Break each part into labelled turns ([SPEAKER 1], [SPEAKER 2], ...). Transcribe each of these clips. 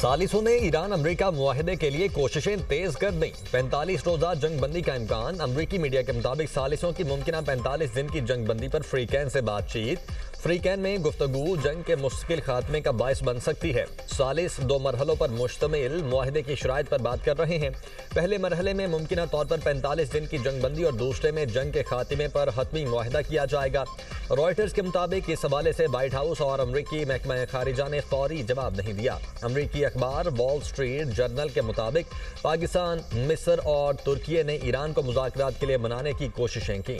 [SPEAKER 1] सालिसों ने Iran America मुआहदे के लिए कोशिशें तेज कर दी। 45 रोजा जंगबंदी का इम्कान। अमेरिकी मीडिया के मुताबिक सालिसों की मुमकिन 45 दिन की जंगबंदी पर फ्रीकैन से बातचीत। फ्रीकैन में गुफ्तगू जंग के मुस्तकिल खात्मे का बायस बन सकती है। सालिस 2 मरहलों पर मुश्तमिल मुआहदे की शराइत पर बात कर रहे हैं। पहले मरहले में मुमकिन तौर पर 45 दिन की जंगबंदी और दूसरे में जंग के खात्मे पर हतमी मुआहदा किया जाएगा। रॉयटर्स के मुताबिक इस हवाले से व्हाइट हाउस और अमरीकी महकमा खारिजा ने फौरी जवाब नहीं दिया। अमरीकी अखबार वॉल स्ट्रीट जर्नल के मुताबिक पाकिस्तान, मिस्र और तुर्की ने ईरान को मुज़ाकरात के लिए मनाने की कोशिशें की।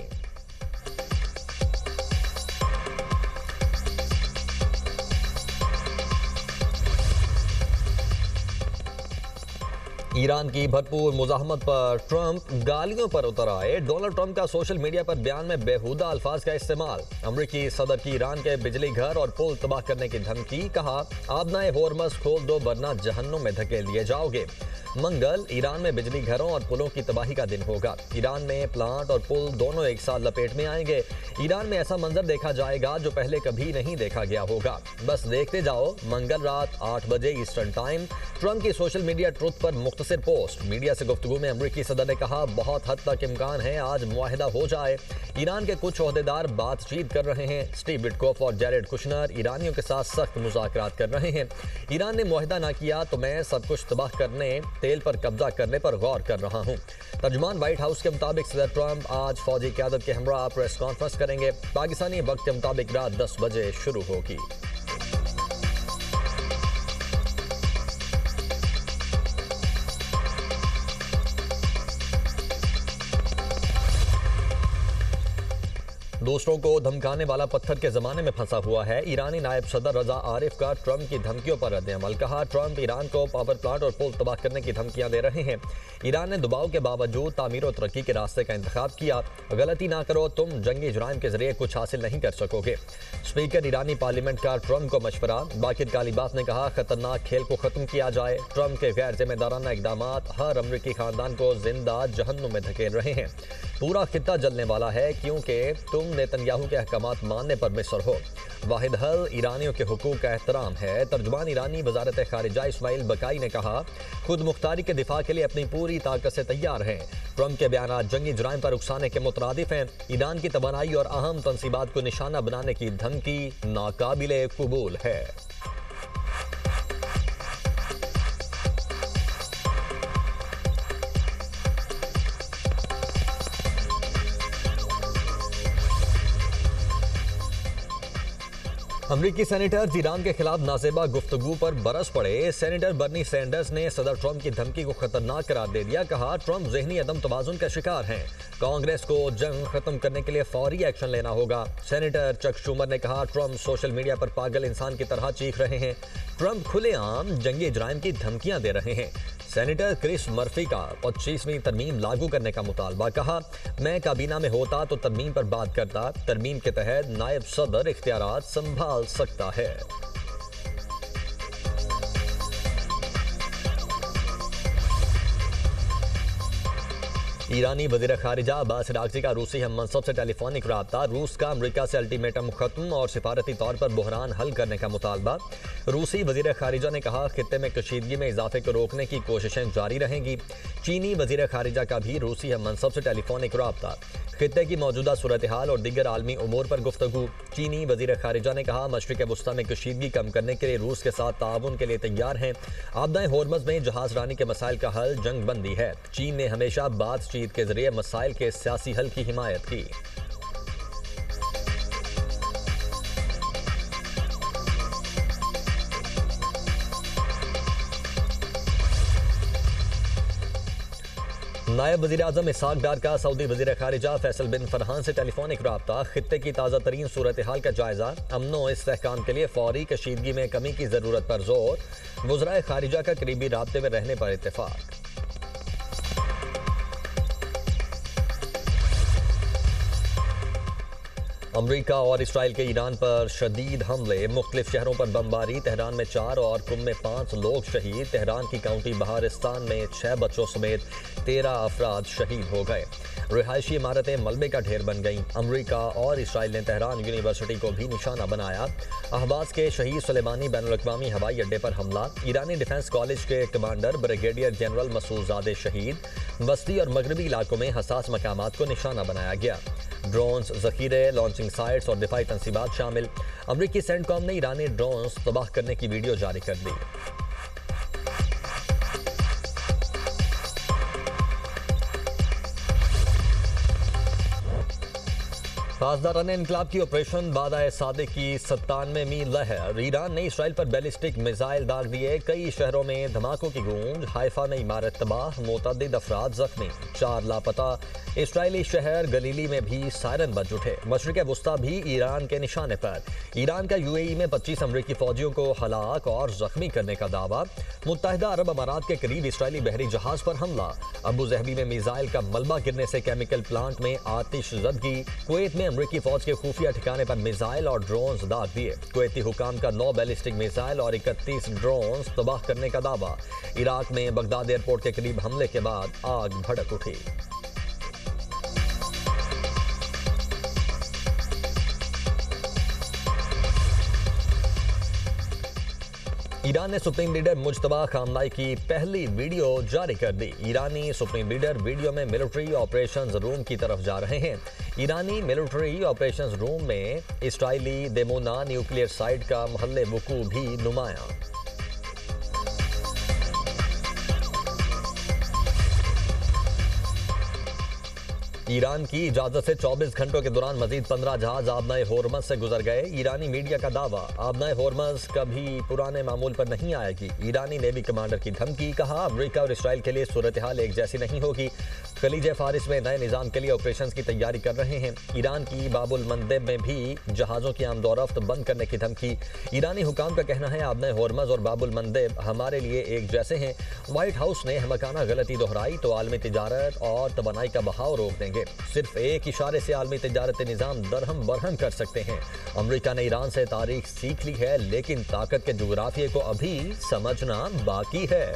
[SPEAKER 1] ईरान की भरपूर मुज़ाहमत पर ट्रंप गालियों पर उतर आए। डोनाल्ड ट्रंप का सोशल मीडिया पर बयान में बेहुदा अल्फाज का इस्तेमाल। अमरीकी सदर की ईरान के बिजली घर और पुल तबाह करने की धमकी। कहा, आबनाए होर्मस खोल दो वरना जहन्नुम में धकेल दिए जाओगे। मंगल, ईरान में बिजली घरों और पुलों की तबाही का दिन होगा। ईरान में प्लांट और पुल दोनों एक साथ लपेट में आएंगे। ईरान में ऐसा मंजर देखा जाएगा जो पहले कभी नहीं देखा गया होगा। बस देखते जाओ। मंगल रात 8 बजे ईस्टर्न टाइम। ट्रंप की सोशल मीडिया ट्रुथ पर मुख्तसर पोस्ट। मीडिया से गुफ्तगू में अमरीकी सदर ने कहा, बहुत हद तक इम्कान है आज मुआहिदा हो जाए। ईरान के कुछ ओहदेदार बातचीत कर रहे हैं। स्टीव विटकोफ और जैरेड कुशनर ईरानियों के साथ सख्त मुज़ाकरात कर रहे हैं। ईरान ने मुआहिदा ना किया तो मैं सब कुछ तबाह करने, तेल पर कब्जा करने पर गौर कर रहा हूं। तर्जुमान व्हाइट हाउस के मुताबिक सदर ट्रंप आज फौजी क़यादत के हमरा प्रेस कॉन्फ्रेंस करेंगे। पाकिस्तानी वक्त के मुताबिक रात 10 बजे शुरू होगी। दूसरों को धमकाने वाला पत्थर के जमाने में फंसा हुआ है। ईरानी नायब सदर रजा आरिफ का ट्रंप की धमकियों पर रद्द-ए-अमल। कहा, ट्रंप ईरान को पावर प्लांट और पुल तबाह करने की धमकियां दे रहे हैं। ईरान ने दबाव के बावजूद तामीर और तरक्की के रास्ते का इंतखाब किया। गलती ना करो, तुम जंगी जुराइम के जरिए कुछ हासिल नहीं कर सकोगे। स्पीकर ईरानी पार्लियामेंट का ट्रंप को मशवरा। बाकिर कालिबाफ ने कहा, खतरनाक खेल को खत्म किया जाए। ट्रंप के गैर जिम्मेदाराना इकदाम हर अमरीकी खानदान को जिंदा जहन्नुम में धकेल रहे हैं। पूरा खित्ता जलने वाला है क्योंकि तुम नेतन्याहू के अहकामात मानने पर मिस्र हो। वाहिद हल ईरानियों के हुकूक का एहतराम है। तर्जुमान ईरानी वजारत खारिजा इस्माइल बकाई ने कहा, खुद मुख्तारी के दिफा के लिए अपनी पूरी ताकत से तैयार हैं। ट्रंप के बयान जंगी जुराइम पर उकसाने के मुतरादिफ हैं। ईरान की तवानाई और अहम तनसीबात को निशाना बनाने की धमकी नाकाबिले कबूल है। अमरीकी सेनेटर्स ईरान के खिलाफ नाजेबा गुफ्तगू पर बरस पड़े। सेनेटर बर्नी सैंडर्स ने सदर ट्रंप की धमकी को खतरनाक करार दे दिया। कहा, ट्रंप ज़हनी अदम तवाज़ुन का शिकार हैं। कांग्रेस को जंग खत्म करने के लिए फौरी एक्शन लेना होगा। सेनेटर चक शूमर ने कहा, ट्रंप सोशल मीडिया पर पागल इंसान की तरह चीख रहे हैं। ट्रंप खुलेआम जंगी इजराइम की धमकियां दे रहे हैं। सेनेटर क्रिस मर्फी का 25वीं तरमीम लागू करने का मुतालबा। कहा, मैं काबीना में होता तो तरमीम पर बात करता। तरमीम के तहत नायब सदर इख्तियारात संभाल सकता है। ईरानी वज़ीर खारिजा अब्बास अराग़ची का रूसी हम मनसब से टेलीफोनिक रब्ता। रूस का अमरीका से अल्टीमेटम खत्म और सिफारती तौर पर बहरान हल करने का मुतालबा। रूसी वज़ीर खारिजा ने कहा, खित्ते में कशीदगी में इजाफे को रोकने की कोशिशें जारी रहेंगी। चीनी वज़ीर खारिजा का भी रूसी हम मनसब से टेलीफोनिक रब्ता। खित्ते की मौजूदा सूरत हाल और दीगर आलमी उमूर पर गुफ्तगू। चीनी वज़ीर खारिजा ने कहा, मशरिक़ वुस्ता में कशीदगी कम करने के लिए रूस के साथ ताउन के लिए तैयार हैं। आबदाए होर्मज़ में जहाज रानी के मसाइल का हल जंग बंदी है। चीन ने हमेशा बातचीत के जरिए मसाइल के सियासी हल की हिमायत की। नायब वज़ीर आज़म इसहाक डार का सऊदी वज़ीर खारिजा फैसल बिन फरहान से टेलीफोनिक रब्ता। खित्ते की ताज़ा तरीन सूरत हाल का जायजा। अमनो इस्तेहकाम के लिए फौरी कशीदगी में कमी की ज़रूरत पर जोर। वज़राए खारिजा का करीबी राब्ते में रहने पर इत्तेफाक। अमरीका और इसराइल के ईरान पर शदीद हमले, मुख्तलिफ शहरों पर बमबारी, तेहरान में 4 और कुम में 5 लोग शहीद। तेहरान की काउंटी बहारिस्तान में 6 बच्चों समेत 13 अफराद शहीद हो गए। रिहायशी इमारतें मलबे का ढेर बन गईं। अमरीका और इसराइल ने तेहरान यूनिवर्सिटी को भी निशाना बनाया। अहबाज के शहीद सुलेमानी बैनुल-अक़वामी हवाई अड्डे पर हमला। ईरानी डिफेंस कॉलेज के कमांडर ब्रिगेडियर जनरल मसूदजादे शहीद। वस्ती और मगरबी इलाकों में हसास मकामात को निशाना बनाया गया। ड्रोन्स, जखीरे, लॉन्चिंग साइट्स और दिफाई तंसीबात शामिल। अमरीकी सेंटकॉम ने ईरानी ड्रोन्स तबाह करने की वीडियो जारी कर दी। पासदारान इनकलाब की ऑपरेशन बादाए सादिक की 97वीं लहर। ईरान ने इसराइल पर बैलिस्टिक मिसाइल दाग दिए। कई शहरों में धमाकों की गूंज। हाइफा में इमारत तबाह, मुतअद्दिद अफराद जख्मी, 4 लापता। इसराइली शहर गलीली में भी सायरन बज उठे। मशरिक वस्ता भी ईरान के निशाने पर। ईरान का यूएई में 25 अमरीकी फौजियों को हलाक और जख्मी करने का दावा। मुत्तहिदा अरब अमारात के करीब इसराइली बहरी जहाज पर हमला। अबू ज़हबी में मिसाइल का मलबा गिरने से केमिकल प्लांट में आतिशज़दगी। कुवैत में अमरीकी फौज के खुफिया ठिकाने पर मिसाइल और ड्रोन्स दाग दिए। कुवैती हुकाम का 9 बैलिस्टिक मिसाइल और 31 ड्रोन्स तबाह करने का दावा। इराक में बगदाद एयरपोर्ट के करीब हमले के बाद आग भड़क उठी। ईरान ने सुप्रीम लीडर मुज्तबा खामनाई की पहली वीडियो जारी कर दी। ईरानी सुप्रीम लीडर वीडियो में मिलिट्री ऑपरेशंस रूम की तरफ जा रहे हैं। ईरानी मिलिट्री ऑपरेशंस रूम में इसराइली देमोना न्यूक्लियर साइट का महल वकूअ भी नुमाया। ईरान की इजाजत से 24 घंटों के दौरान मजीद 15 जहाज आबनाए होर्मज से गुजर गए। ईरानी मीडिया का दावा, आबनाए होर्मज कभी पुराने मामूल पर नहीं आएगी। ईरानी नेवी कमांडर की धमकी। कहा, अमेरिका और इसराइल के लिए सूरत हाल एक जैसी नहीं होगी। खलीज फारिस में नए निज़ाम के लिए ऑपरेशन की तैयारी कर रहे हैं। ईरान की बाबुल मंदेब में भी जहाज़ों की आमदोरफ्त बंद करने की धमकी। ईरानी हुकाम का कहना है, आबनाए होर्मज और बाबुल मंदेब हमारे लिए एक जैसे हैं। व्हाइट हाउस ने हमकाना गलती दोहराई तो आलमी तिजारत और तवानाई का बहाव रोक देंगे। सिर्फ एक इशारे से आलमी तिजारती निज़ाम दरहम बरहम कर सकते हैं। अमेरिका ने ईरान से तारीख सीख ली है, लेकिन ताकत के जुगराफिये को अभी समझना बाकी है।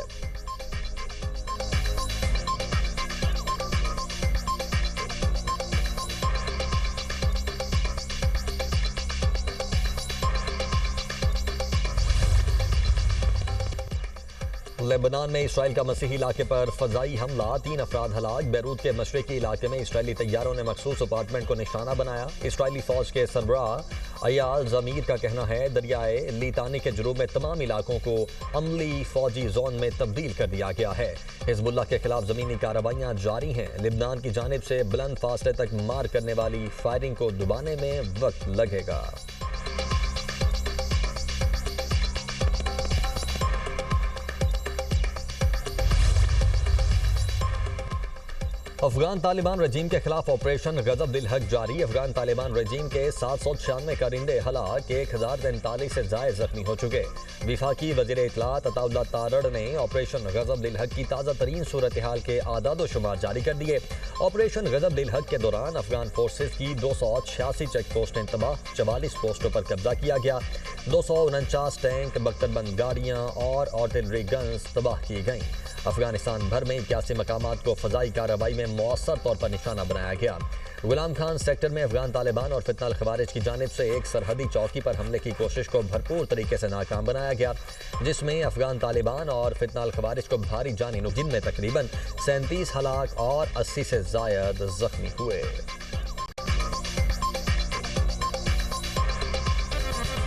[SPEAKER 1] लेबनान में इसराइल का मसीही इलाके पर फजाई हमला, 3 अफराद हलाक। बैरूत के मशरकी इलाके में इसराइली तैयारों ने मखसूस अपार्टमेंट को निशाना बनाया। इसराइली फौज के सरबराह अयाल ज़मीर का कहना है, दरियाए लीतानी के जुनूब में तमाम इलाकों को अमली फौजी जोन में तब्दील कर दिया गया है। हिजबुल्लाह के खिलाफ ज़मीनी कार्रवाइयाँ जारी हैं। लेबनान की जानिब से बुलंद फासले तक मार करने वाली फायरिंग को दबाने में वक्त लगेगा। अफगान तालिबान रजीम के खिलाफ ऑपरेशन गजब दिल हक जारी। अफगान तालिबान रजीम के 796 कारिंदे हलाक, 1043 से जायद जख्मी हो चुके। विफाकी वजीर इत्तलात अताउल्लाह तारड़ ने ऑपरेशन गजब दिल हक की ताज़ा तरीन सूरत हाल के आदाद शुमार जारी कर दिए। ऑपरेशन गजब दिल हक के दौरान अफगान फोर्सेज की 286 चेक पोस्टें तबाह, 44 पोस्टों पर कब्जा किया गया। 249 टैंक, बख्तरबंद गाड़ियाँ और आर्टिलरी गन्स तबाह की गईं। अफगानिस्तान भर में 81 मकामात को फजाई कार्रवाई में मौसर तौर पर निशाना बनाया गया। गुलाम खान सेक्टर में अफगान तालिबान और फितना खवारिज की जानिब से एक सरहदी चौकी पर हमले की कोशिश को भरपूर तरीके से नाकाम बनाया गया, जिसमें अफगान तालिबान और फितना खवारिज को भारी जानी नुकसान, जिनमें तकरीबन 37 हलाक और 80 से जायद जख्मी हुए।